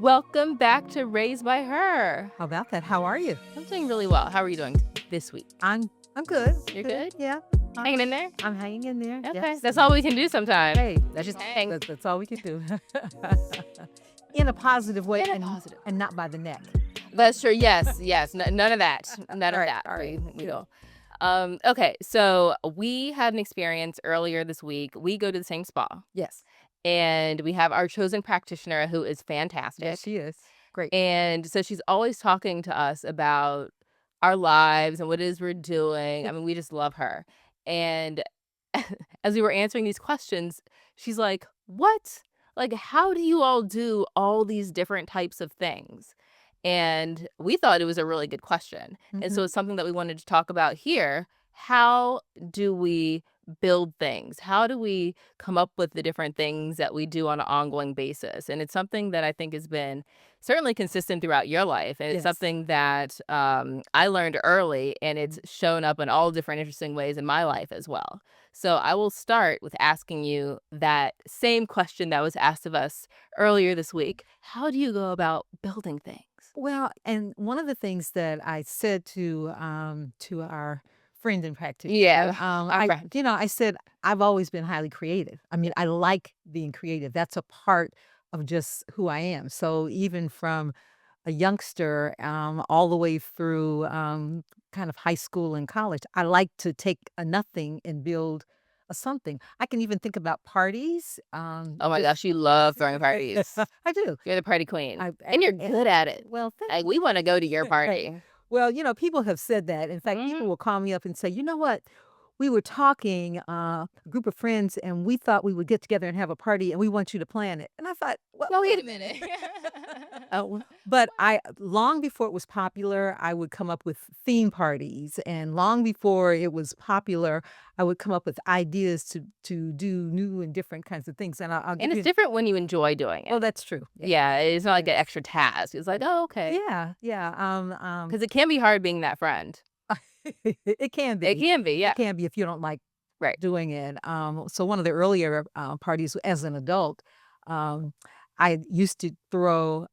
Welcome back to Raised by Her. How about that? How are you? I'm doing really well. How are you doing this week? I'm good. You're good? Yeah. Hanging in there? I'm hanging in there. Okay. Yes. That's all we can do sometimes. Hey, Just hang. that's all we can do. In a positive way, In a and positive. and not by the neck. That's true. Yes. None of that. None of All right, that. all right. We don't. Okay. So we had an experience earlier this week. We go to the same spa, Yes. and we have our chosen practitioner who is fantastic. Yes, she is. Great. And so she's always talking to us about our lives and what it is we're doing. I mean, we just love her. And as we were answering these questions, she's like, what? Like, how do you all do all these different types of things? And we thought it was a really good question. And so it's something that we wanted to talk about here. How do we build things? How do we come up with the different things that we do on an ongoing basis? And it's something that I think has been certainly consistent throughout your life. And it's Yes. something that I learned early, and it's shown up in all different interesting ways in my life as well. So I will start with asking you that same question that was asked of us earlier this week. How do you go about building things? Well, and one of the things that I said to our friend and practitioner, Yeah, our friend. I said I've always been highly creative. I mean, I like being creative. That's a part of just who I am. So even from a youngster all the way through kind of high school and college, I like to take a nothing and build a something. I can even think about parties. Oh my gosh, you love throwing parties. I do. You're the party queen. I- And you're good at it. Well, Like, we want to go to your party. well, people have said that. In fact, people will call me up and say, you know what? We were talking, a group of friends, and we thought we would get together and have a party, and we want you to plan it. And I thought, well, No, wait a minute. but long before it was popular, I would come up with theme parties, and long before it was popular, I would come up with ideas to do new and different kinds of things. And I'll give And it's you. different when you enjoy doing it. Oh, that's true. Yeah, it's not like an extra task. It's like, oh, okay. Yeah. Because it can be hard being that friend. It can be. It can be, yeah. It can be if you don't like Right. doing it. So one of the earlier parties as an adult, I used to throw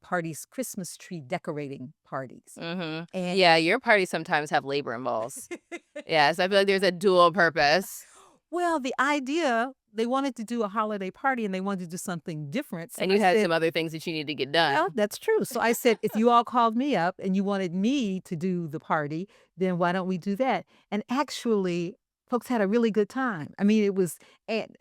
parties, Christmas tree decorating parties. And And yeah, your parties sometimes have labor involved. Yes, I feel like there's a dual purpose. well, the idea, they wanted to do a holiday party and they wanted to do something different. So And you I had said, some other things that you need to get done. well, that's true. So I said, if you all called me up and you wanted me to do the party, then why don't we do that? And actually, folks had a really good time. I mean, it was and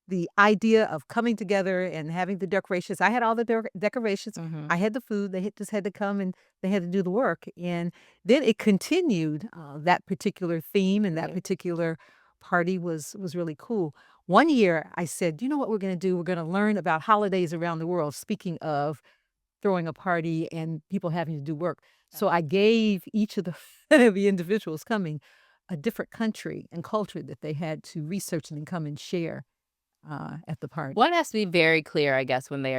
the idea of coming together and having the decorations. I had all the decorations. I had the food. Just had to come and they had to do the work. And then it continued. That particular theme and that Yeah. particular party was really cool. One year, I said, you know what we're going to do? We're going to learn about holidays around the world. Speaking of throwing a party and people having to do work. So I gave each of the the individuals coming a different country and culture that they had to research and then come and share at the party. One has to be very clear, I guess, when they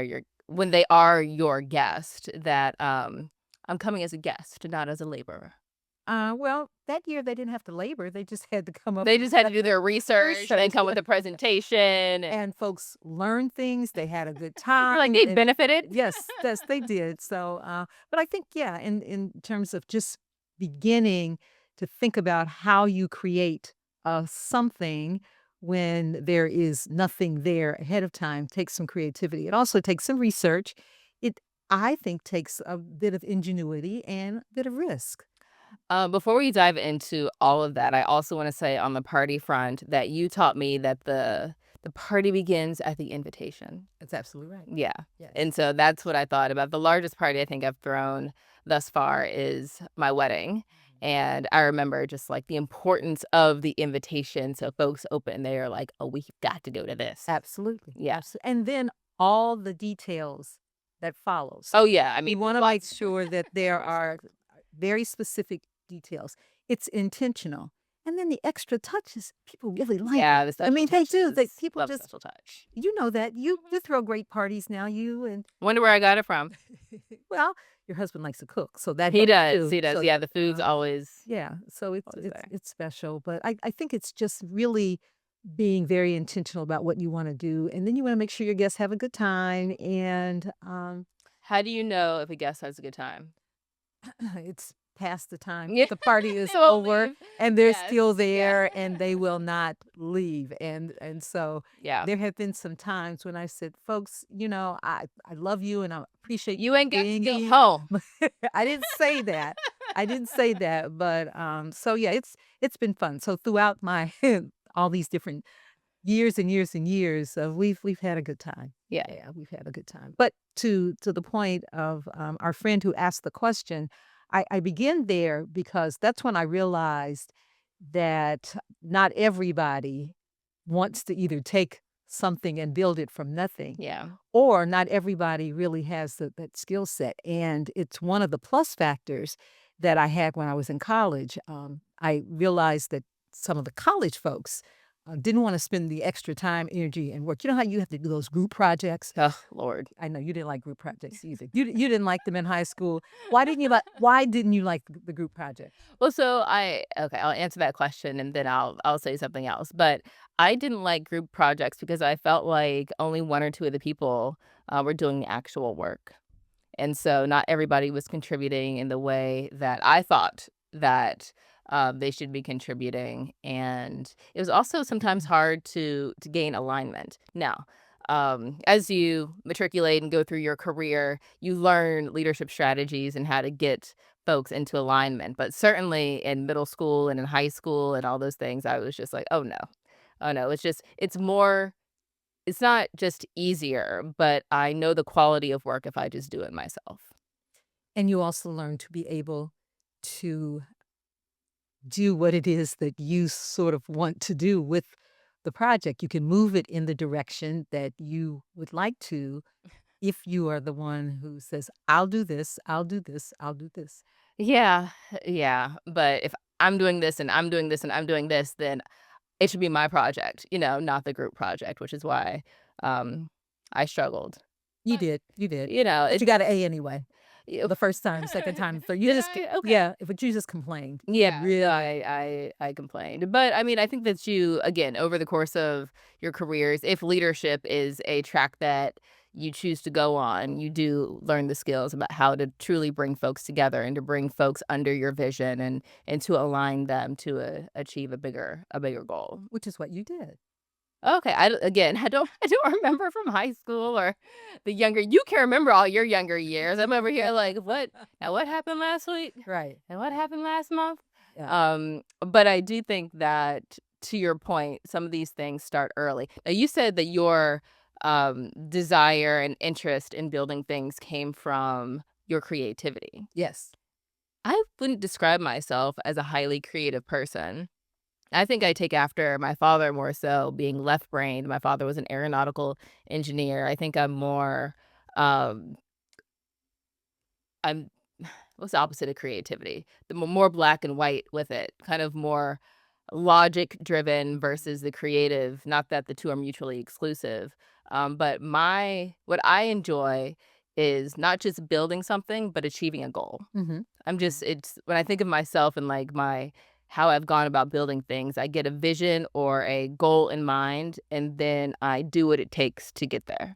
are your guest, that I'm coming as a guest, not as a laborer. Well, that year they didn't have to labor. They just had to come up. They just had to do their research and then come with a presentation. And folks learned things. They had a good time. You're like, they and- benefited. Yes, they did. So, but I think, yeah, in terms of just beginning to think about how you create something when there is nothing there ahead of time takes some creativity. It also takes some research. It, I think, takes a bit of ingenuity and a bit of risk. Before we dive into all of that, I also want to say on the party front that you taught me that the party begins at the invitation. That's absolutely right. Yeah. Yes. And so that's what I thought about. The largest party I think I've thrown thus far is my wedding. And I remember just like the importance of the invitation. So folks open, they're like, oh, we've got to go to this. Absolutely. Yeah. And then all the details that follows. Oh, yeah. I We mean, want to make sure that there are very specific details. It's intentional. And then the extra touches, people really like. yeah. I mean, they do. They touches. people Love just, special touch. you know that you throw great parties now. You and Wonder where I got it from. well, your husband likes to cook, so that He helps does. too. He does. So, Yeah. The food's always. yeah. So it's Always there. it's special, but I think it's just really being very intentional about what you want to do, and then you want to make sure your guests have a good time, and How do you know if a guest has a good time? It's past the time. Yeah, The party they is won't over leave. and they're Yes, still yeah. there and they will not leave. And so Yeah. there have been some times when I said, folks, I love you and I appreciate You ain't got to being go here. home. I didn't say that. I didn't say that, but so yeah, it's been fun. So throughout my all these different years and years and years, we've had a good time. Yeah. Yeah, we've had a good time. But to the point of, our friend who asked the question, I begin there because that's when I realized that not everybody wants to either take something and build it from nothing, Yeah. or not everybody really has that skill set. And it's one of the plus factors that I had when I was in college. I realized that some of the college folks didn't want to spend the extra time, energy, and work. You know how you have to do those group projects? Oh, Lord. I know you didn't like group projects either. You didn't like them in high school. Why didn't you like the group projects? Well, so okay, I'll answer that question and then I'll say something else. But I didn't like group projects because I felt like only one or two of the people were doing the actual work. And so not everybody was contributing in the way that I thought that they should be contributing. And it was also sometimes hard to gain alignment. Now, as you matriculate and go through your career, you learn leadership strategies and how to get folks into alignment. But certainly in middle school and in high school and all those things, I was just like, oh no. Oh no. It's more it's not just easier, but I know the quality of work if I just do it myself. And you also learn to be able to do what it is that you sort of want to do with the project. You can move it in the direction that you would like to if you are the one who says, I'll do this, I'll do this, I'll do this. Yeah, yeah, but if I'm doing this and I'm doing this and I'm doing this, then it should be my project, not the group project, which is why, um, I struggled. You But, did, you did. it But you got an A anyway. you The first time, second time, third. You just, yeah, okay. yeah, but you just complained. You Yeah, no, really, I complained, but I mean, I think that you again, over the course of your careers, if leadership is a track that you choose to go on, you do learn the skills about how to truly bring folks together and to bring folks under your vision and to align them to achieve a bigger goal. which is what you did. Okay, again, I don't remember from high school or the younger you can remember all your younger years. I'm over here like, "What now what happened last week? Right. And what happened last month?" Yeah. But I do think that, to your point, some of these things start early. Now, you said that your, desire and interest in building things came from your creativity. Yes. I wouldn't describe myself as a highly creative person. I think I take after my father more so being left-brained. My father was an aeronautical engineer. I think um, I'm what's the opposite of creativity? The more black and white with it, kind of more logic driven versus the creative. Not that the two are mutually exclusive. But my what I enjoy is not just building something, but achieving a goal. Mhm. I'm just it's when I think of myself and like my how I've gone about building things, I get a vision or a goal in mind, and then I do what it takes to get there.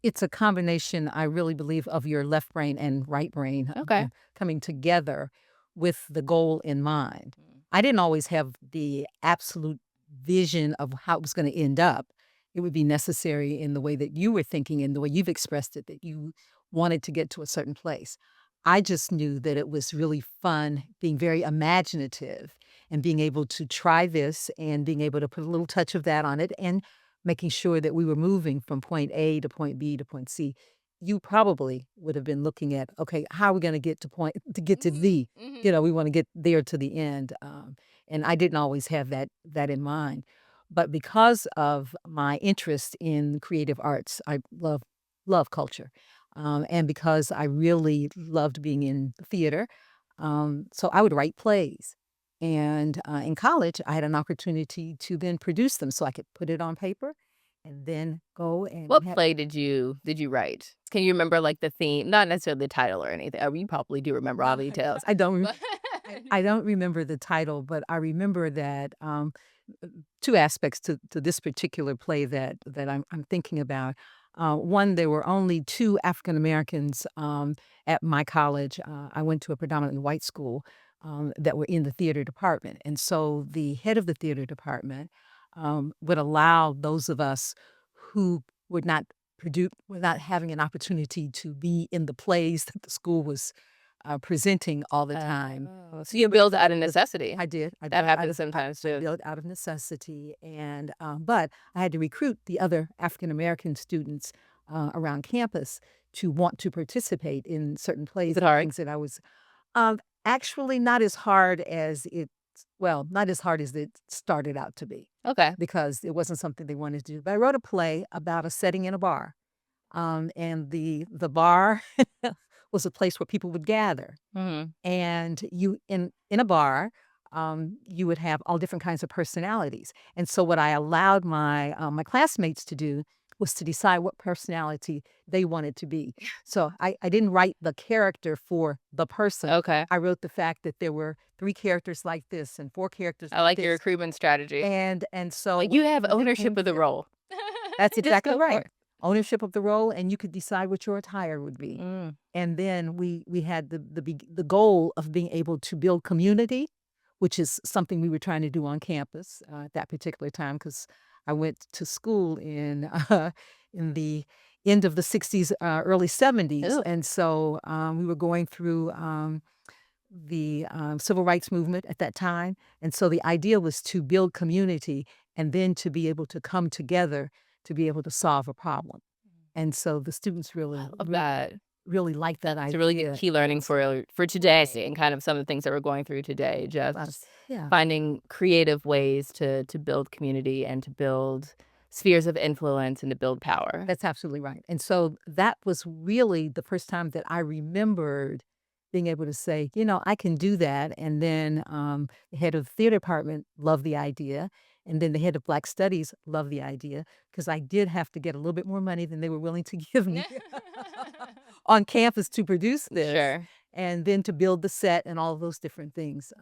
It's a combination, I really believe, of your left brain and right brain, Okay. coming together with the goal in mind. Mm. I didn't always have the absolute vision of how it was gonna end up. It would be necessary in the way that you were thinking and the way you've expressed it, that you wanted to get to a certain place. I just knew that it was really fun being very imaginative and being able to try this and being able to put a little touch of that on it and making sure that we were moving from point A to point B to point C. You probably would have been looking at, okay, how are we going to get to get to Mhm, Z? mhm. We want to get there to the end. And I didn't always have that in mind. But because of my interest in creative arts, I love culture. And because I really loved being in theater, so I would write plays. And in college, I had an opportunity to then produce them so I could put it on paper and then go and What have. play did you write? Can you remember, like, the theme? Not necessarily the title or anything. You probably do remember all No, the details. I don't. But I don't remember the title, but I remember that, two aspects to this particular play that I'm thinking about. One, there were only two African Americans at my college. I went to a predominantly white school that were in the theater department. And so the head of the theater department would allow those of us who would not were not having an opportunity to be in the plays that the school was presenting all the time. Oh, so you build out of necessity. I did. I That built out happens of sometimes I too. built out of necessity, and but I had to recruit the other African American students around campus to want to participate in certain Is plays it and hard? things that I was actually not as hard as not as hard as it started out to be Okay. because it wasn't something they wanted to do. But I wrote a play about a setting in a bar, and the bar was a place where people would gather Mhm. and you in a bar you would have all different kinds of personalities, and so what I allowed my classmates to do was to decide what personality they wanted to be. So I didn't write the character for the person. Okay. I wrote the fact that there were three characters like this and four characters I like like your this, recruitment strategy. and so Like, you have when they ownership came of the together, role. that's Just exactly go for right. it. Ownership of the role, and you could decide what your attire would be. Mm. And then we had the goal of being able to build community, which is something we were trying to do on campus at that particular time. Because I went to school in the end of the '60s, early '70s, Ooh. and so we were going through the civil rights movement at that time, and so the idea was to build community and then to be able to come together to be able to solve a problem. And so the students I really, love that. really liked that It's a really good idea. key learning for today and kind of some of the things that we're going through today, just Us, yeah. finding creative ways to build community and to build spheres of influence and to build power. That's absolutely right. And so that was really the first time that I remembered being able to say, I can do that. And then the head of the theater department loved the idea. And then the head of Black Studies loved the idea because I did have to get a little bit more money than they were willing to give me on campus to produce this Sure. and then to build the set and all of those different things.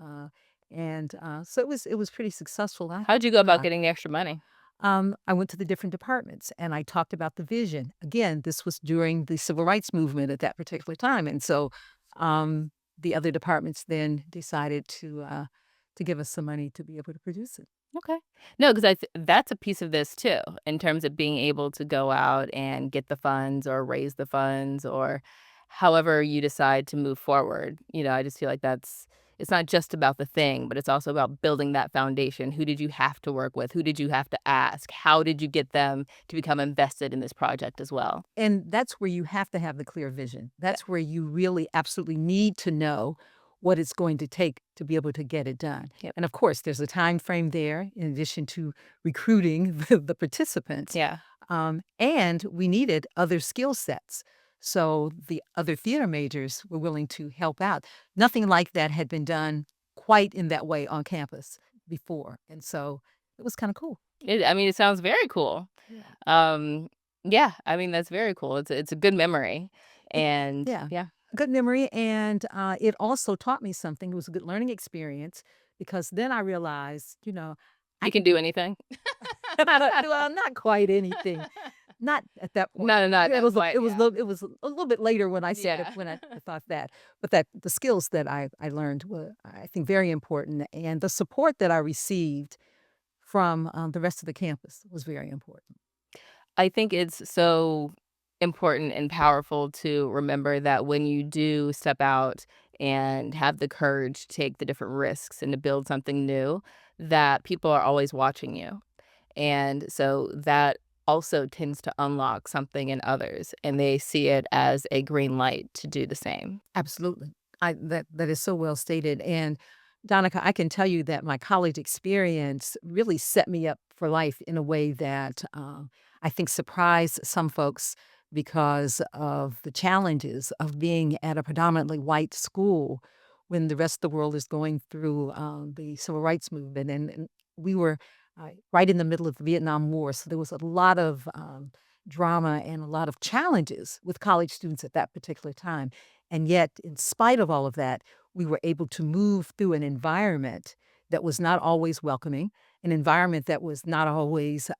And so it was pretty successful. I How'd had you go about fun. getting the extra money? I went to the different departments and I talked about the vision. Again, this was during the civil rights movement at that particular time, and so the other departments then decided to give us some money to be able to produce it. Okay. No, because that's a piece of this too, in terms of being able to go out and get the funds or raise the funds or however you decide to move forward. I just feel like it's not just about the thing, but it's also about building that foundation. Who did you have to work with? Who did you have to ask? How did you get them to become invested in this project as well? And that's where you have to have the clear vision. Yeah. That's where you really absolutely need to know what it's going to take to be able to get it done. Yep. And of course, there's a time frame there in addition to recruiting the participants. Yeah. And we needed other skill sets. So the other theater majors were willing to help out. Nothing like that had been done quite in that way on campus before. And so it was kind of cool. I mean, it sounds very cool. Yeah. Um, yeah, I mean, that's very cool. It's a good memory. It, And yeah. yeah, Good memory. And it also taught me something. It was a good learning experience because then I realized, I you can can do anything. well, not quite anything. Not at that point. No, no, not at It that was a point, yeah. it was a little bit later when I said it, Yeah. when I thought that. But that the skills that I learned were, I think, very important, and the support that I received from, the rest of the campus was very important. I think it's so important and powerful to remember that when you do step out and have the courage to take the different risks and to build something new, that people are always watching you. And so that also tends to unlock something in others, and they see it as a green light to do the same. Absolutely. That is so well stated, and Donica, I can tell you that my college experience really set me up for life in a way that, I think surprised some folks because of the challenges of being at a predominantly white school when the rest of the world is going through, the civil rights movement, and we were, right in the middle of the Vietnam War, so there was a lot of, drama and a lot of challenges with college students at that particular time. And yet, in spite of all of that, we were able to move through an environment that was not always welcoming, an environment that was not always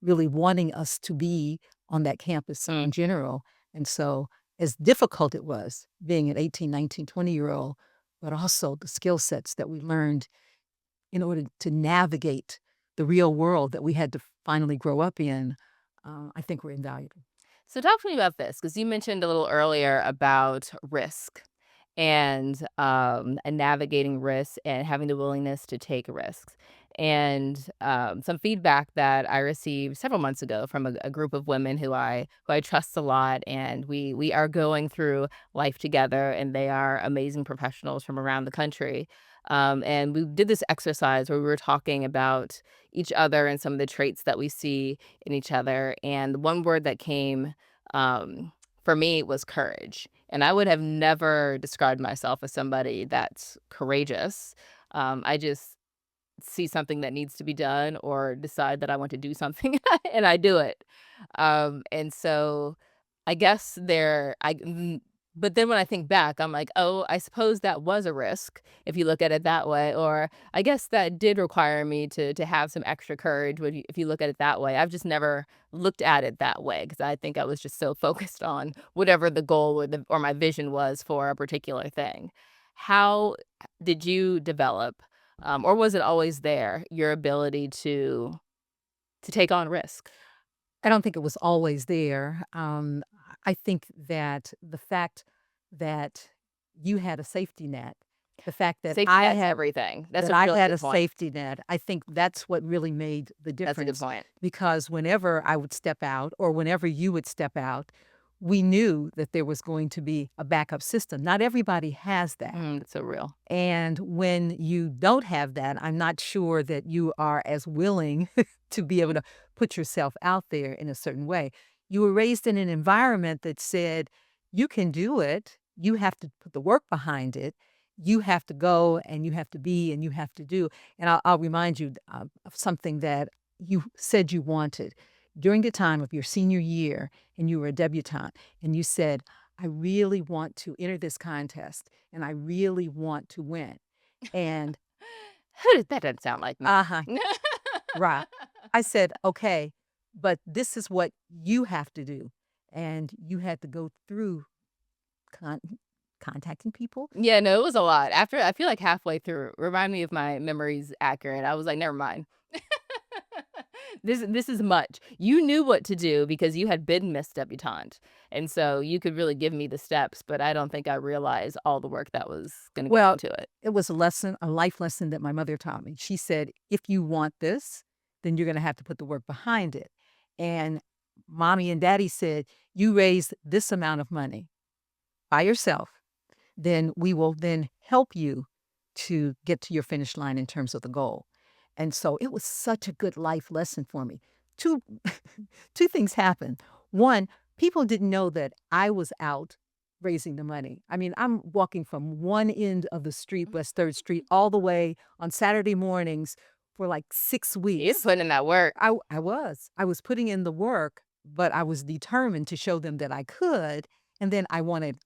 really wanting us to be on that campus Mm. in general. And so, as difficult it was being an 18, 19, 20-year-old, but also the skill sets that we learned in order to navigate the real world that we had to finally grow up in, I think were invaluable. So talk to me about this, because you mentioned a little earlier about risk and navigating risk and having the willingness to take risks. And some feedback that I received several months ago from a group of women who I trust a lot, and we are going through life together, and they are amazing professionals from around the country. And we did this exercise where we were talking about each other and some of the traits that we see in each other. And the one word that came um, for me was courage. And I would have never described myself as somebody that's courageous. I just see something that needs to be done or decide that I want to do something and I do it. And so I guess but then when I think back, I'm like, oh, I suppose that was a risk if you look at it that way. Or I guess that did require me to have some extra courage if you look at it that way. I've just never looked at it that way because I think I was just so focused on whatever the goal or my vision was for a particular thing. How did you develop or was it always there, your ability to take on risk? I don't think it was always there. I think that the fact that you had a safety net, the fact Safety net's everything. That's that a I really had good a point. safety net, I think that's what really made the That's a good difference, point. because whenever I would step out or whenever you would step out, we knew that there was going to be a backup system. Not everybody has that. That's so real. And when you don't have that, I'm not sure that you are as willing to be able to put yourself out there in a certain way. You were raised in an environment that said, you can do it. You have to put the work behind it. You have to go and you have to be and you have to do. And I'll remind you of something that you said you wanted during the time of your senior year, and you were a debutante, and you said, I really want to enter this contest and I really want to win. And That doesn't sound like me. uh-huh, right. I said, okay, but this is what you have to do. And you had to go through con- contacting people. Yeah, no, it was a lot. After I feel like halfway through, remind me if my memory's accurate. I was like, never mind. This is much. You knew what to do because you had been Miss Debutante, and so you could really give me the steps, but I don't think I realized all the work that was gonna go Well, into it. it was a lesson, a life lesson that my mother taught me. She said, if you want this, then you're going to have to put the work behind it. And mommy and daddy said, you raise this amount of money by yourself, then we will then help you to get to your finish line in terms of the goal. And so it was such a good life lesson for me. Two two things happened. One, people didn't know that I was out raising the money. I mean, I'm walking from one end of the street, West 3rd Street, all the way on Saturday mornings for like 6 You weeks. put in that work. I was. I was putting in the work, but I was determined to show them that I could, and then I wanted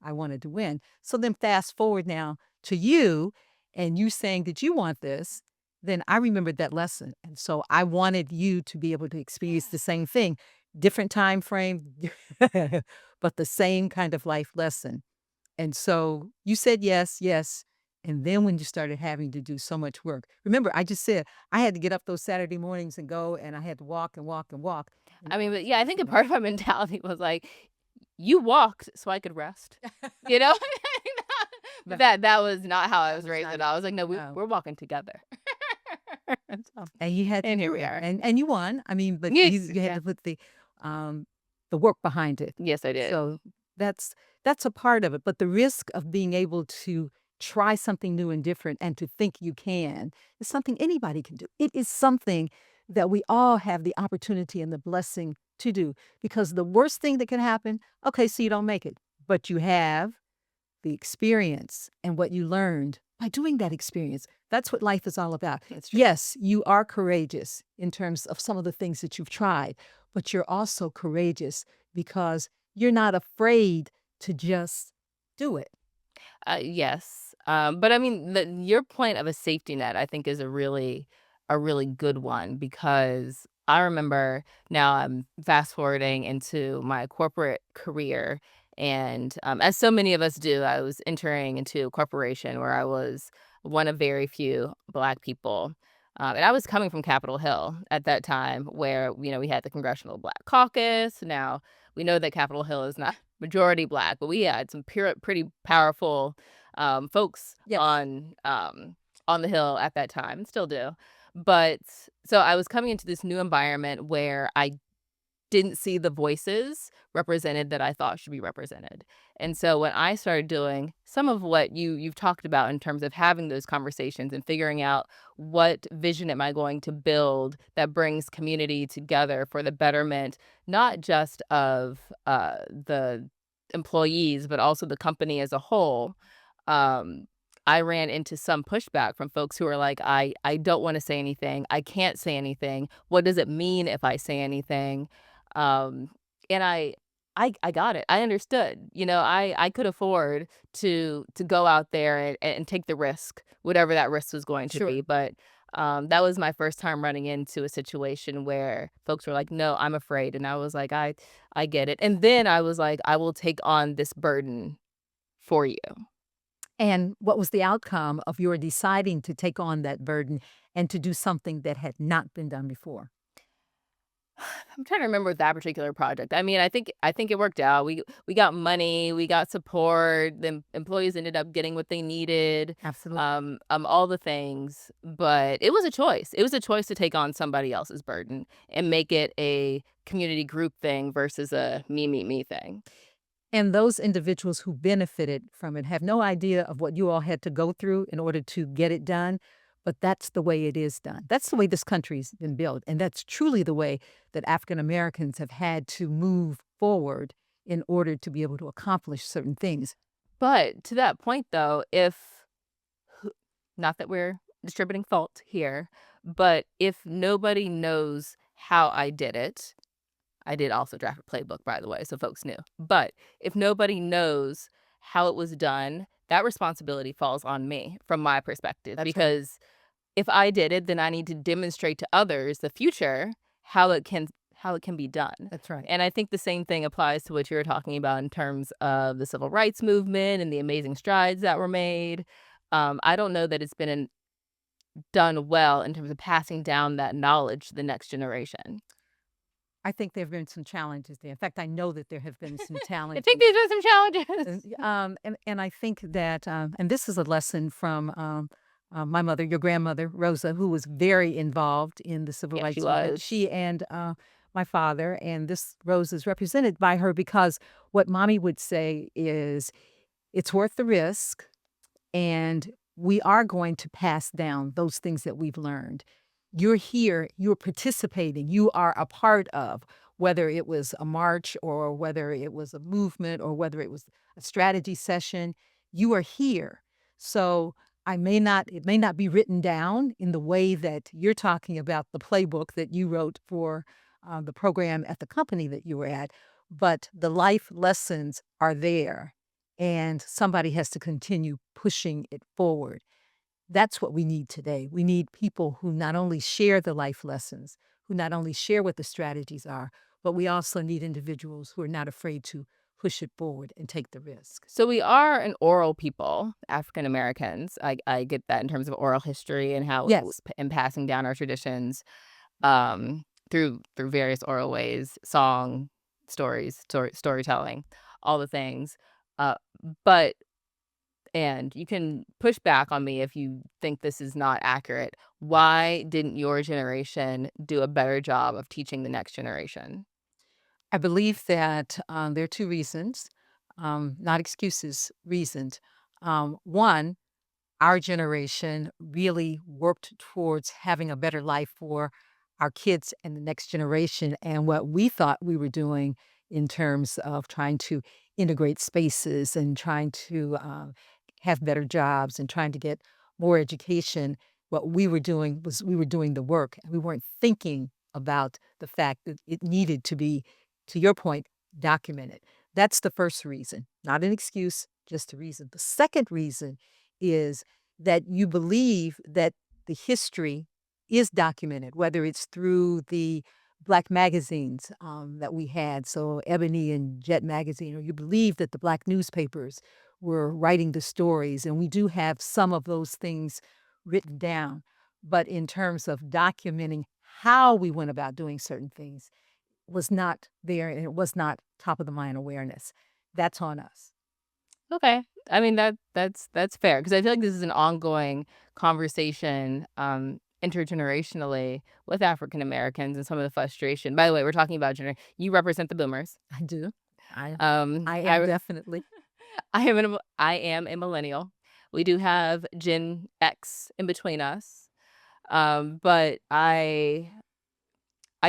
to win. So then fast forward now to you, and you saying that you want this, then I remembered that lesson. And so I wanted you to be able to experience the same thing, different time frame, but the same kind of life lesson. And so you said yes, yes. And then when you started having to do so much work, remember, I just said I had to get up those Saturday mornings and go, and I had to walk and walk and walk. And I it mean, was but yeah, I think a exhausting. part of my mentality was like, "You walked so I could rest." You know? But No, that was not how I that was was raised not at it. all. I was like, "No, No. we're walking together." And so And you had to and here do we it. are. And you won. I mean, but Yes, you had yeah. to put the work behind it. Yes, I did. So that's that's a part of it. But the risk of being able to try something new and different and to think you can is something anybody can do. It is something that we all have the opportunity and the blessing to do. Because the worst thing that can happen, okay, so you don't make it, but you have the experience and what you learned by doing that experience. That's what life is all about. That's true. Yes, you are courageous in terms of some of the things that you've tried, but you're also courageous because you're not afraid to just do it. Yes. But I mean, your point of a safety net, I think, is a really good one because I remember now I'm fast forwarding into my corporate career, and, as so many of us do, I was entering into a corporation where I was one of very few Black people, and I was coming from Capitol Hill at that time where, we had the Congressional Black Caucus. Now, we know that Capitol Hill is not majority Black, but we had some pretty powerful, folks Yes. on the Hill at that time, and still do. But so I was coming into this new environment where I didn't see the voices represented that I thought should be represented. And so when I started doing some of what you've talked about in terms of having those conversations and figuring out what vision am I going to build that brings community together for the betterment, not just of the employees, but also the company as a whole. Um, I ran into some pushback from folks who are like, I don't want to say anything. I can't say anything. What does it mean if I say anything? Um, and I got it. I understood. I could afford to go out there and take the risk, whatever that risk was going to Sure. be. But that was my first time running into a situation where folks were like, "No, I'm afraid," and I was like, I get it." And then I was like, "I will take on this burden for you." And what was the outcome of your deciding to take on that burden and to do something that had not been done before? I'm trying to remember that particular project. I mean, I think it worked out. We got money, we got support, the employees ended up getting what they needed, Absolutely. all the things, but it was a choice. It was a choice to take on somebody else's burden and make it a community group thing versus a me thing. And those individuals who benefited from it have no idea of what you all had to go through in order to get it done, but that's the way it is done. That's the way this country's been built, and that's truly the way that African Americans have had to move forward in order to be able to accomplish certain things. But to that point though, if not that we're distributing fault here, but if nobody knows how I did it, I did also draft a playbook, by the way, so folks knew. But if nobody knows how it was done, that responsibility falls on me from my perspective, That's right. because if I did it, then I need to demonstrate to others, the future, how it can be done. That's right. And I think the same thing applies to what you were talking about in terms of the civil rights movement and the amazing strides that were made. I don't know that it's been done well in terms of passing down that knowledge to the next generation. I think there have been some challenges there. In fact, I know that there have been some I think challenges. these are some challenges. And I think that, and this is a lesson from my mother, your grandmother, Rosa, who was very involved in the civil Yeah, she rights movement. was. She and my father, and this Rose is represented by her because what mommy would say is, it's worth the risk. And we are going to pass down those things that we've learned. You're here, you're participating, you are a part of, whether it was a march or whether it was a movement or whether it was a strategy session, you are here. So it may not be written down in the way that you're talking about the playbook that you wrote for the program at the company that you were at, but the life lessons are there and somebody has to continue pushing it forward. That's what we need today. We need people who not only share the life lessons, who not only share what the strategies are, but we also need individuals who are not afraid to push it forward and take the risk. So we are an oral people, African Americans. I get that in terms of oral history and how Yes, and passing down our traditions through various oral ways, song, storytelling, all the things. Uh, but and you can push back on me if you think this is not accurate. Why didn't your generation do a better job of teaching the next generation? I believe that there are two reasons, not excuses, reasons. One, our generation really worked towards having a better life for our kids and the next generation. And what we thought we were doing in terms of trying to integrate spaces and trying to have better jobs and trying to get more education, what we were doing was we were doing the work. We weren't thinking about the fact that it needed to be, to your point, documented. That's the first reason, not an excuse, just a reason. The second reason is that you believe that the history is documented, whether it's through the Black magazines that we had, so Ebony and Jet magazine, or you believe that the Black newspapers were writing the stories, and we do have some of those things written down. But in terms of documenting how we went about doing certain things, was not there, and it was not top of the mind awareness. That's on us. Okay. I mean, that's fair because I feel like this is an ongoing conversation, intergenerationally with African Americans and some of the frustration. By the way, we're talking about you represent the boomers. I do. I I am I definitely. I am a millennial. We do have Gen X in between us. But I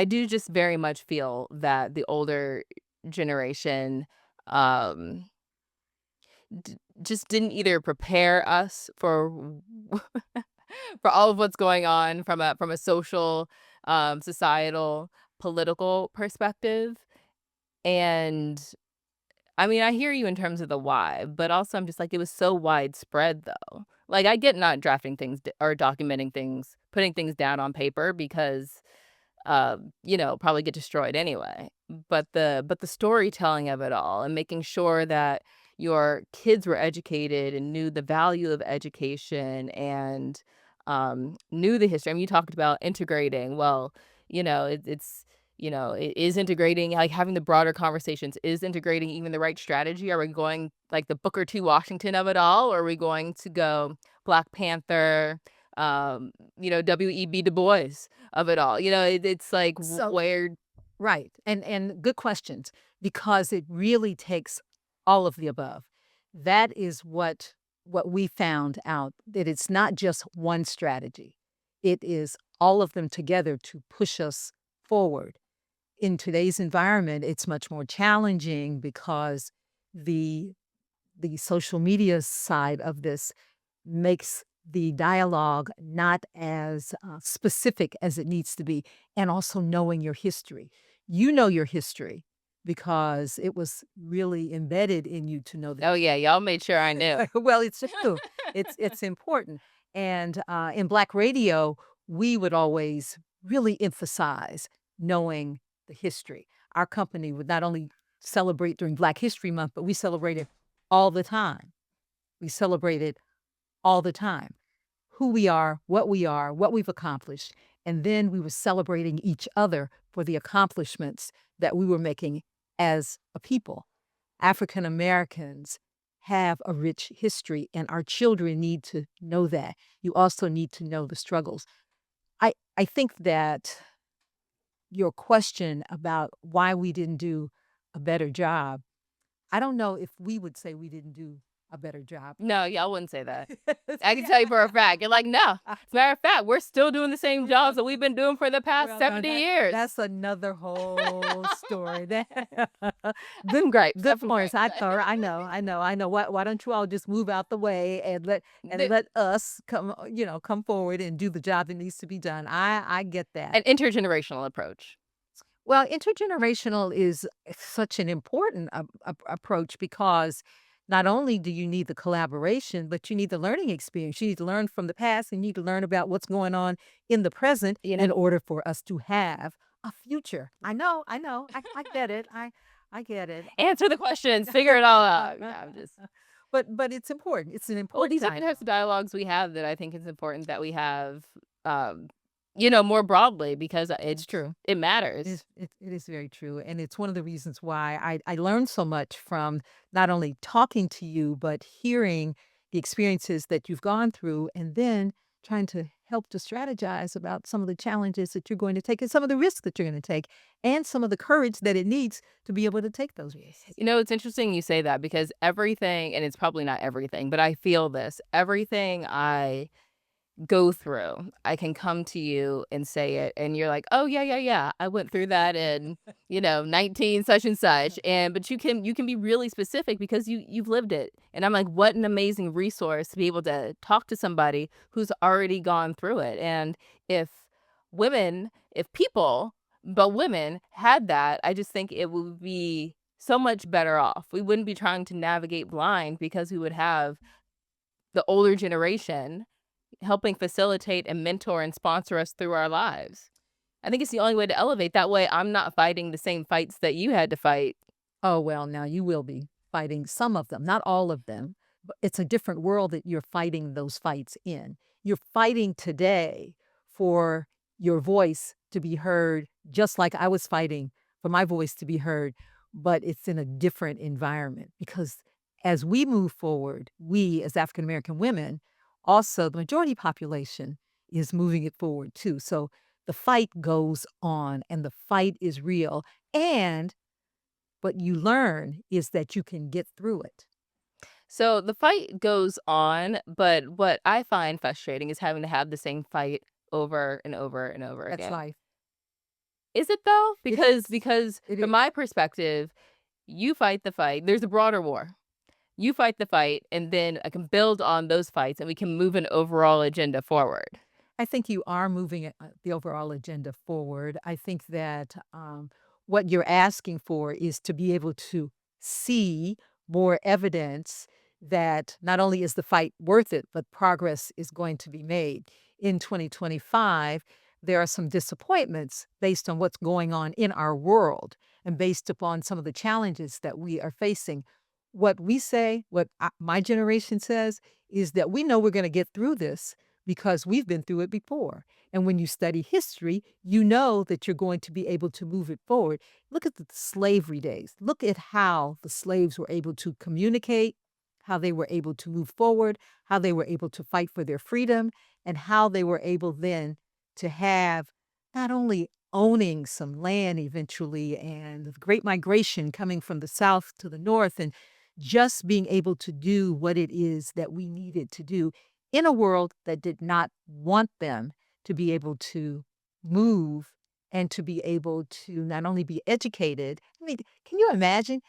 do just very much feel that the older generation, um just didn't either prepare us for for all of what's going on from a social, societal, political perspective, and, I mean, I hear you in terms of the why, but also I'm just like, it was so widespread, though. Like, I get not drafting things d or documenting things, putting things down on paper because probably get destroyed anyway. But the storytelling of it all and making sure that your kids were educated and knew the value of education and knew the history. I mean, you talked about integrating. Well, it's it is integrating, like having the broader conversations. Is integrating even the right strategy? Are we going like the Booker T. Washington of it all, or are we going to go Black Panther, W.E.B. Du Bois of it all. It's like So where right, and good questions, because it really takes all of the above. That is what we found out, that it's not just one strategy. It is all of them together to push us forward. In today's environment, it's much more challenging because the the social media side of this makes the dialogue not as specific as it needs to be, and also knowing your history. You know your history because it was really embedded in you to know that. oh, yeah, y'all made sure I knew. Well, it's true. It's important. And in Black radio, we would always really emphasize knowing the history. Our company would not only celebrate during Black History Month, but we celebrated all the time. We celebrated all the time who we are, what we've accomplished. And then we were celebrating each other for the accomplishments that we were making as a people. African Americans have a rich history, and our children need to know that. You also need to know the struggles. I think that your question about why we didn't do a better job, I don't know if we would say we didn't do a better job. No, y'all wouldn't say that. I can tell you for a fact. You're like, "No." As a matter of fact, we're still doing the same jobs that we've been doing for the past Well, no, 70 years. that's another whole story. That Them grapes, good them points. grapes. I know. Why don't you all just move out the way and The let us come, come forward and do the job that needs to be done. I get that. an intergenerational approach. Well, intergenerational is such an important approach because not only do you need the collaboration, but you need the learning experience. You need to learn from the past and you need to learn about what's going on in the present You know? in order for us to have a future. I know. I get it. I get it. Answer the questions, figure it all out. I'm just But it's important. It's an well, important these are the time. types of dialogues we have that I think it's important that we have, more broadly because It's true. it It matters. is it is very true, and it's one of the reasons why I learned so much from not only talking to you, but hearing the experiences that you've gone through, and then trying to help to strategize about some of the challenges that you're going to take and some of the risks that you're gonna take, and some of the courage that it needs to be able to take those risks. It's interesting you say that because everything and it's probably not everything, but I feel this, everything I go through, I can come to you and say it, and you're like, "Oh, yeah, yeah, yeah. I went through that in, 19 such and such." And but you can be really specific because you've lived it. And I'm like, "What an amazing resource to be able to talk to somebody who's already gone through it." And if if people, but women had that, I just think it would be so much better off. We wouldn't be trying to navigate blind because we would have the older generation helping facilitate and mentor and sponsor us through our lives. I think it's the only way to elevate. That way, I'm not fighting the same fights that you had to fight. Oh, well, now you will be fighting some of them, not all of them, but it's a different world that you're fighting those fights in. You're fighting today for your voice to be heard, just like I was fighting for my voice to be heard, but it's in a different environment because as we move forward, we as African American women, also the majority population is moving it forward too. So the fight goes on and the fight is real. And what you learn is that you can get through it. So the fight goes on, but what I find frustrating is having to have the same fight over and over and over That's again. life. Is it though? It Because it from is. my perspective, you fight the fight. There's a broader war. You fight the fight, and then I can build on those fights, and we can move an overall agenda forward. I think you are moving the overall agenda forward. I think that what you're asking for is to be able to see more evidence that not only is the fight worth it, but progress is going to be made. In 2025, there are some disappointments based on what's going on in our world and based upon some of the challenges that we are facing. What we say, my generation says, is that we know we're going to get through this because we've been through it before. And when you study history, you know that you're going to be able to move it forward. Look at the slavery days. Look at how the slaves were able to communicate, how they were able to move forward, how they were able to fight for their freedom, and how they were able then to have not only owning some land eventually and the great migration coming from the south to the north and just being able to do what it is that we needed to do in a world that did not want them to be able to move and to be able to not only be educated. I mean, can you imagine?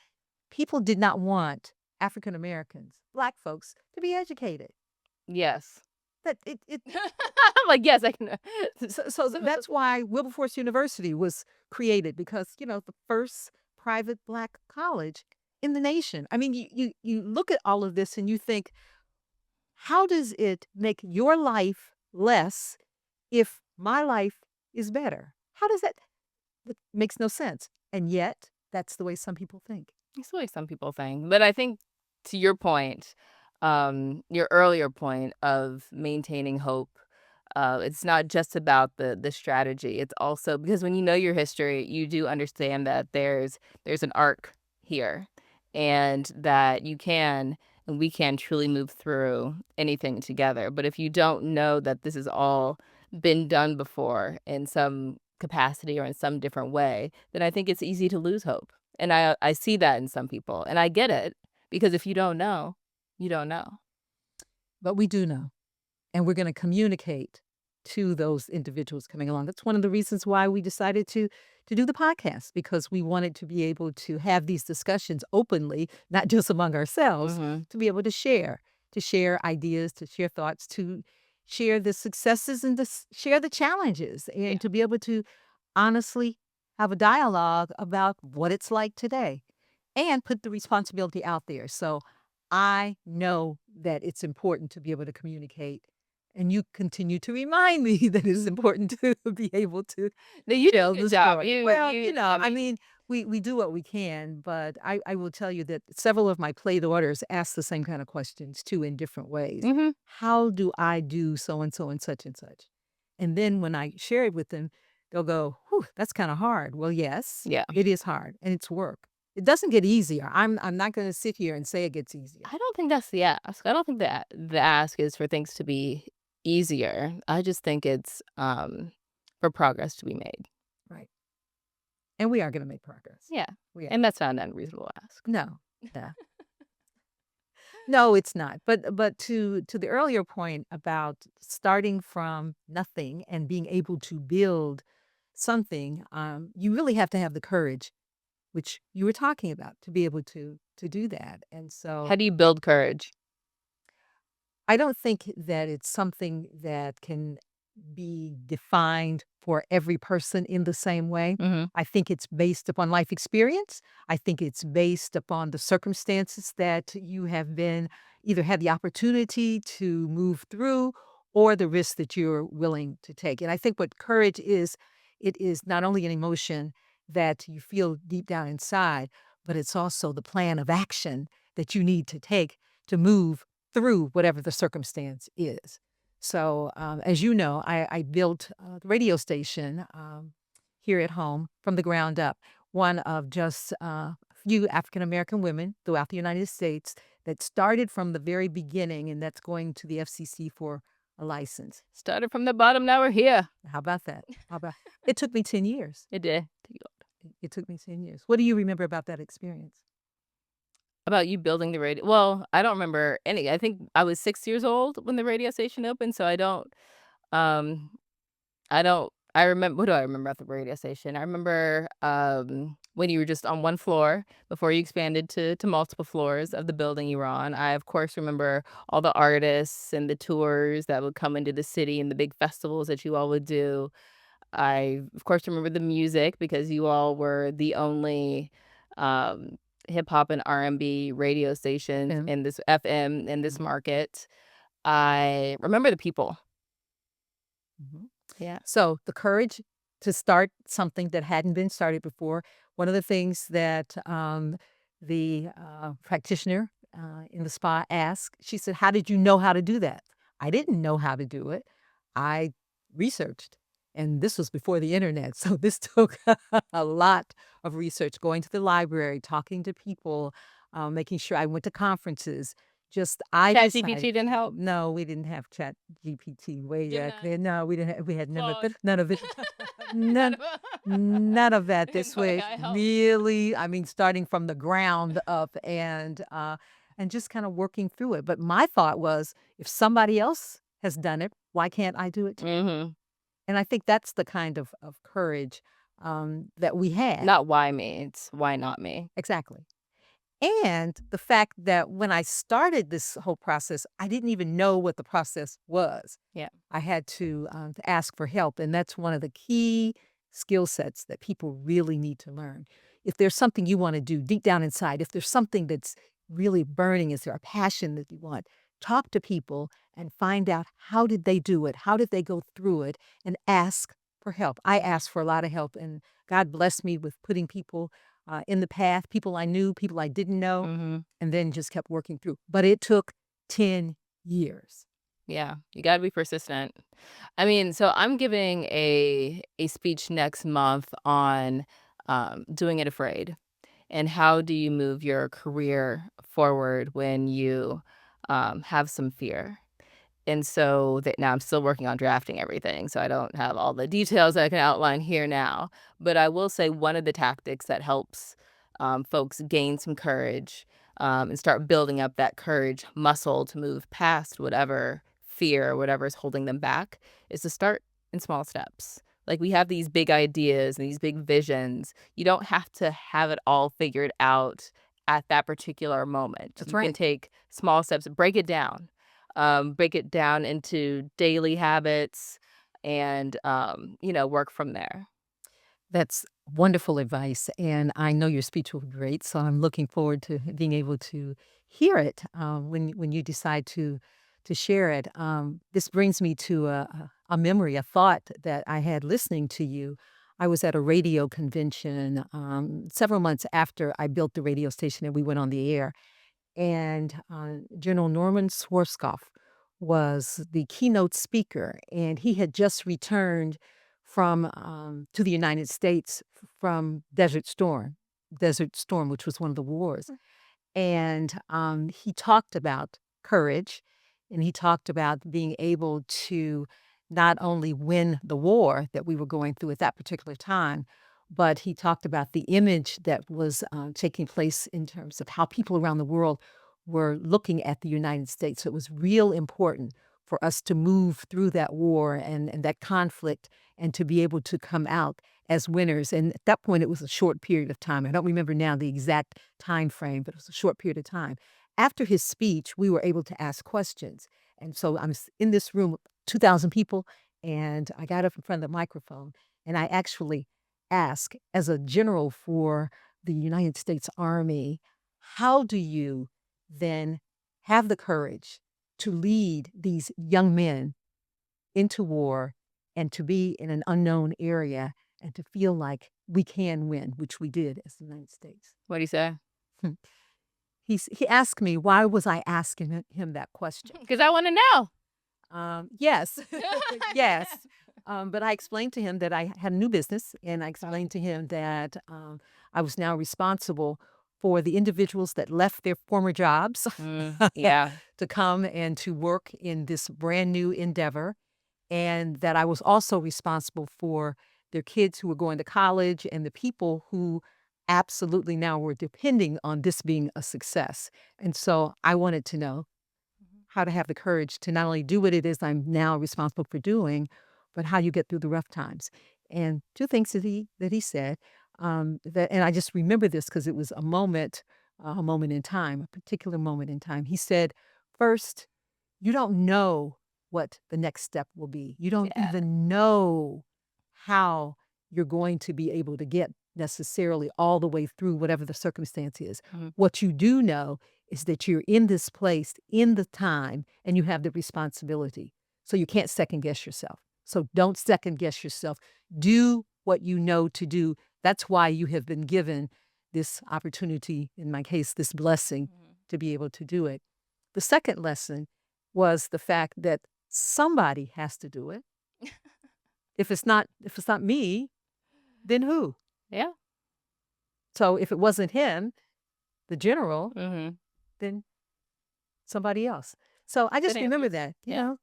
People did not want African Americans, Black folks, to be educated. Yes. That it I'm like, yes, I can. so that's why Wilberforce University was created because the first private Black college in the nation. I mean, you look at all of this and you think, how does it make your life less if my life is better? How does that? That makes no sense. And yet, that's the way some people think. It's the way some people think, but I think to your point, your earlier point of maintaining hope, it's not just about the strategy. It's also because when you know your history, you do understand that there's an arc here, and that you can and we can truly move through anything together. But if you don't know that this has all been done before in some capacity or in some different way, then I think it's easy to lose hope. And I see that in some people, and I get it, because if you don't know, you don't know. But we do know. And we're going to communicate to those individuals coming along. That's one of the reasons why we decided to do the podcast because we wanted to be able to have these discussions openly, not just among ourselves, Mhm. to be able to share ideas, to share thoughts, to share the successes and share the challenges, Yeah. and to be able to honestly have a dialogue about what it's like today and put the responsibility out there. So I know that it's important to be able to communicate. And you continue to remind me that it is important to be able to No, you do tell a good the job. story. You Well, you I I mean, mean, we do what we can, but I will tell you that several of my play daughters ask the same kind of questions too in different ways. mhm. How do I do so and so and such and such? And then when I share it with them, they'll go, "Whew, that's kind of hard." Well, yes, Yeah. it is hard and it's work. It doesn't get easier. I'm not going to sit here and say it gets easier. I don't think that's the ask. I don't think that the ask is for things to be easier. I just think it's, for progress to be made. Right. And we are going to make progress. Yeah, We are. and that's not an unreasonable ask. No. No. No, it's not. But to the earlier point about starting from nothing and being able to build something, you really have to have the courage, which you were talking about, to be able to do that. And so How do you build courage? I don't think that it's something that can be defined for every person in the same way. Mhm. I think it's based upon life experience. I think it's based upon the circumstances that you have been either had the opportunity to move through or the risk that you're willing to take. And I think what courage is, it is not only an emotion that you feel deep down inside, but it's also the plan of action that you need to take to move through whatever the circumstance is. So, as you know, I built the radio station here at home from the ground up, one of just a few African American women throughout the United States that started from the very beginning, and that's going to the FCC for a license. Started from the bottom, now we're here. How about that? How about it? Took me 10 years. It did. It took me 10 years. What do you remember about that experience? About you building the radio, well, I don't remember any. I think I was 6 years old when the radio station opened, so um I remember, what do I remember about the radio station? I remember, when you were just on one floor before you expanded to multiple floors of the building you were on. I, of course, remember all the artists and the tours that would come into the city and the big festivals that you all would do. I, of course, remember the music because you all were the only, um, hip hop and R&B radio stations FM. in this FM in this Mhm, market. I remember the people. mhm. Yeah. So the courage to start something that hadn't been started before. One of the things that the practitioner in the spa asked, she said, "How did you know how to do that?" I didn't know how to do it. I researched. And this was before the internet. So this took a lot of research, going to the library, talking to people, making sure I went to conferences. Just I ChatGPT decided. didn't help? No, we didn't have Chat GPT way back Gemini? then. No, we didn't have, we had Claude? none of it. None None of 'em. none of that. Didn't This call was AI help. really, I mean, starting from the ground up and just kind of working through it. But my thought was, if somebody else has done it, why can't I do it too? Mhm. And I think that's the kind of courage that we had. Not why me, it's why not me. Exactly. And the fact that when I started this whole process, I didn't even know what the process was. Yeah. I had to ask for help, and that's one of the key skill sets that people really need to learn. If there's something you want to do deep down inside, if there's something that's really burning, is there a passion that you want? Talk to people and find out how did they do it, how did they go through it, and ask for help. I asked for a lot of help, and God blessed me with putting people in the path, people I knew, people I didn't know, Mhm. and then just kept working through. But it took 10 years. Yeah, you gotta be persistent. I mean, so I'm giving a speech next month on, doing it afraid, and how do you move your career forward when you, have some fear. And so that now I'm still working on drafting everything, so I don't have all the details I can outline here now. But I will say one of the tactics that helps folks gain some courage and start building up that courage muscle to move past whatever fear or whatever is holding them back is to start in small steps. Like we have these big ideas and these big visions. You don't have to have it all figured out at that particular moment. That's You can right. take small steps, break it down into daily habits and, work from there. That's wonderful advice, and I know your speech will be great, so I'm looking forward to being able to hear it when you decide to share it. This brings me to a memory, a thought that I had listening to you. I was at a radio convention several months after I built the radio station and we went on the air, and General Norman Schwarzkopf was the keynote speaker, and he had just returned from to the United States from Desert Storm, which was one of the wars, and he talked about courage, and he talked about being able to not only win the war that we were going through at that particular time, but he talked about the image that was taking place in terms of how people around the world were looking at the United States. So it was real important for us to move through that war and that conflict and to be able to come out as winners. And at that point, it was a short period of time. I don't remember now the exact time frame, but it was a short period of time. After his speech, we were able to ask questions. And so in this room, 2,000 people, and I got up in front of the microphone and I actually asked, as a general for the United States Army, how do you then have the courage to lead these young men into war and to be in an unknown area and to feel like we can win, which we did as the United States. What do you say? Hmm. He asked me, why was I asking him that question? Because I want to know. Yes, yes. But I explained to him that I had a new business, and I Okay. explained to him that I was now responsible for the individuals that left their former jobs Yeah. to come and to work in this brand new endeavor, and that I was also responsible for their kids who were going to college and the people who absolutely now were depending on this being a success. And so I wanted to know how to have the courage to not only do what it is I'm now responsible for doing, but how you get through the rough times. And two things that he said, that and I just remember this because it was a moment in time, a particular moment in time. He said, first, you don't know what the next step will be. You don't Yeah. even know how you're going to be able to get necessarily all the way through whatever the circumstance is. Mhm. What you do know is that you're in this place in the time and you have the responsibility. So you can't second guess yourself. So don't second guess yourself. Do what you know to do. That's why you have been given this opportunity, in my case, this blessing Mhm. to be able to do it. The second lesson was the fact that somebody has to do it. If it's not me, then who? Yeah. So if it wasn't him, the general, Mhm. then somebody else. So I Good just remember answers. that, Yeah.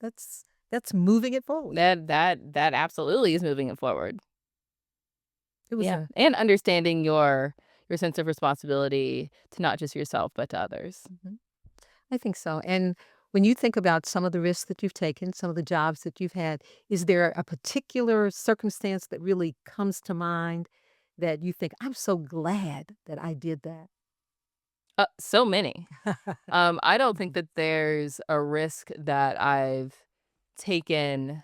that's moving it forward. That absolutely is moving it forward. It was Yeah. a And understanding your sense of responsibility to not just yourself, but to others. Mhm. I think so. And when you think about some of the risks that you've taken, some of the jobs that you've had, is there a particular circumstance that really comes to mind that you think, I'm so glad that I did that? So many. I don't think Mhm. that there's a risk that I've taken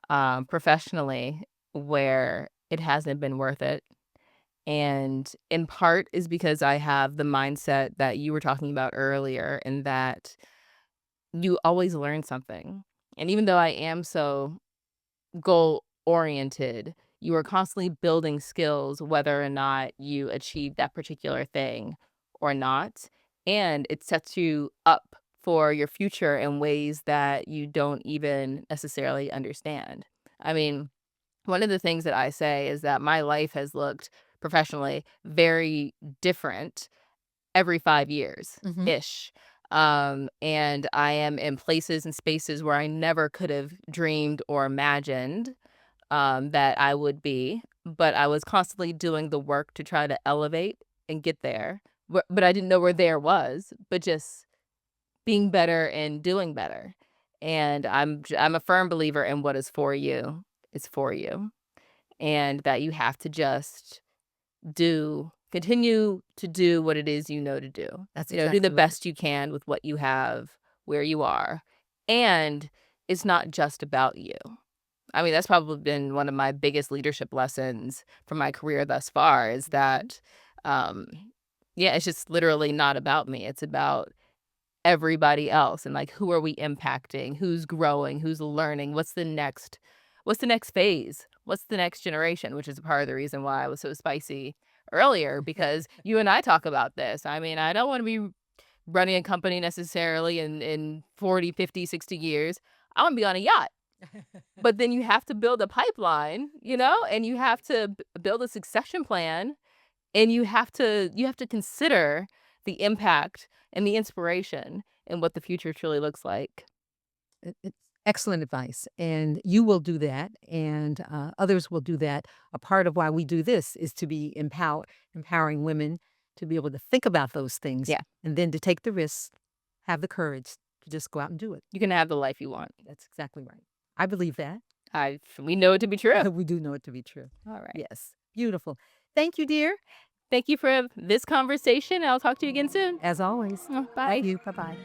professionally where it hasn't been worth it. And in part is because I have the mindset that you were talking about earlier, and that you always learn something. And even though I am so goal oriented, you are constantly building skills whether or not you achieve that particular thing or not. And it sets you up for your future in ways that you don't even necessarily understand. I mean, one of the things that I say is that my life has looked professionally very different every 5 years Mhm. ish. And I am in places and spaces where I never could have dreamed or imagined that I would be, but I was constantly doing the work to try to elevate and get there. But I didn't know where there was, but just being better and doing better. And I'm a firm believer in what is for you is for you, and that you have to just continue to do what it is you know to do. That's Do the exactly right. best you can with what you have, where you are. And it's not just about you. I mean, that's probably been one of my biggest leadership lessons from my career thus far is Mhm. that, um, yeah, it's just literally not about me. It's about everybody else and like who are we impacting, who's growing, who's learning, what's the next phase, what's the next generation, which is a part of the reason why I was so spicy earlier because you and I talk about this. I mean, I don't want to be running a company necessarily in 40, 50, 60 years. I want to be on a yacht. But then you have to build a pipeline, and you have to build a succession plan, and you have to consider the impact and the inspiration and what the future truly looks like. It's excellent advice, and you will do that, and others will do that. A part of why we do this is to be empowering women to be able to think about those things Yeah, and then to take the risks, have the courage to just go out and do it. you can have the life you want. That's exactly right. I believe that. We know it to be true. We do know it to be true. All right. Yes. Beautiful. Thank you, dear. Thank you for this conversation. I'll talk to you again soon. As always. Bye. Thank you. Bye bye.